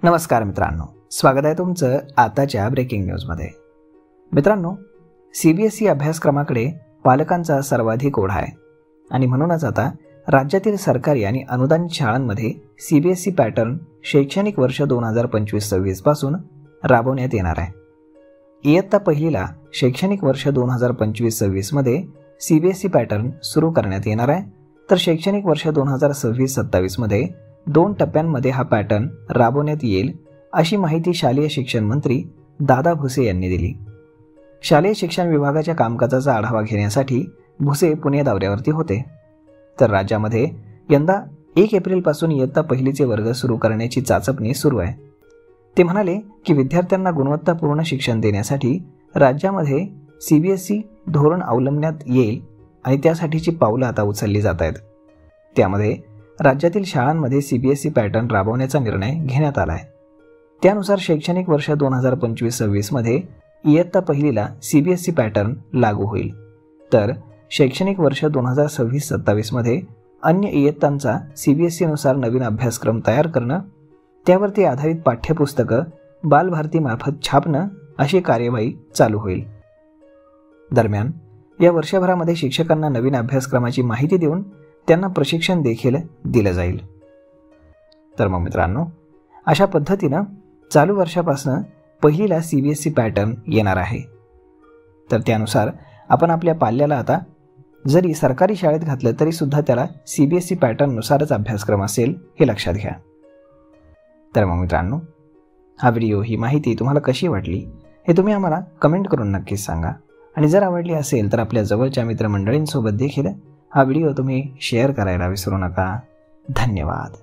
नमस्कार मित्रांनो, स्वागत आहे तुमचं आताच्या ब्रेकिंग न्यूजमध्ये। मित्रांनो, CBSE अभ्यासक्रमाकडे पालकांचा सर्वाधिक ओढा आहे आणि म्हणूनच आता राज्यातील सरकारी आणि अनुदानित शाळांमध्ये CBSE पॅटर्न शैक्षणिक वर्ष 2025-26 पासून राबवण्यात येणार आहे। इयत्ता पहिलीला शैक्षणिक वर्ष 2025-26 मध्ये CBSE पॅटर्न सुरू करण्यात येणार आहे, तर शैक्षणिक वर्ष 2026-27 मध्ये 2 टप्प्यांमध्ये हा पॅटर्न राबवण्यात येईल, अशी माहिती शालेय शिक्षण मंत्री दादा भुसे यांनी दिली। शालेय शिक्षण विभागाच्या कामकाजाचा आढावा घेण्यासाठी भुसे पुणे दौऱ्यावरती होते, तर राज्यामध्ये यंदा 1 एप्रिलपासून इयत्ता पहिलीचे वर्ग सुरू करण्याची चाचपणी सुरू आहे। ते म्हणाले की विद्यार्थ्यांना गुणवत्तापूर्ण शिक्षण देण्यासाठी राज्यामध्ये CBSE धोरण अवलंबण्यात येईल आणि त्यासाठीची पावलं आता उचलली जात आहेत। त्यामध्ये राज्यातील शाळांमध्ये CBSE पॅटर्न राबवण्याचा निर्णय घेण्यात आला आहे। त्यानुसार शैक्षणिक वर्ष 2025-26 मध्ये इयत्ता पहिलीला CBSE पॅटर्न लागू होईल, तर शैक्षणिक वर्ष 2026-27 मध्ये अन्य इयत्तांचा CBSE नुसार नवीन अभ्यासक्रम तयार करणं, त्यावरती आधारित पाठ्यपुस्तकं बालभारतीमार्फत छापणं अशी कार्यवाही चालू होईल। दरम्यान या वर्षभरामध्ये शिक्षकांना नवीन अभ्यासक्रमाची माहिती देऊन त्यांना प्रशिक्षण देखील दिलं जाईल। तर मग मित्रांनो, अशा पद्धतीनं चालू वर्षापासून पहिलीला CBSE पॅटर्न येणार आहे, तर त्यानुसार आपण आपल्या पाल्याला आता जरी सरकारी शाळेत घातलं तरी सुद्धा त्याला CBSE पॅटर्ननुसारच अभ्यासक्रम असेल हे लक्षात घ्या। तर मग मित्रांनो, हा व्हिडिओ, ही माहिती तुम्हाला कशी वाटली हे तुम्ही आम्हाला कमेंट करून नक्कीच सांगा, आणि जर आवडली असेल तर आपल्या जवळच्या मित्रमंडळींसोबत देखील हा व्हिडिओ तुम्ही शेअर करायला विसरू नका। धन्यवाद।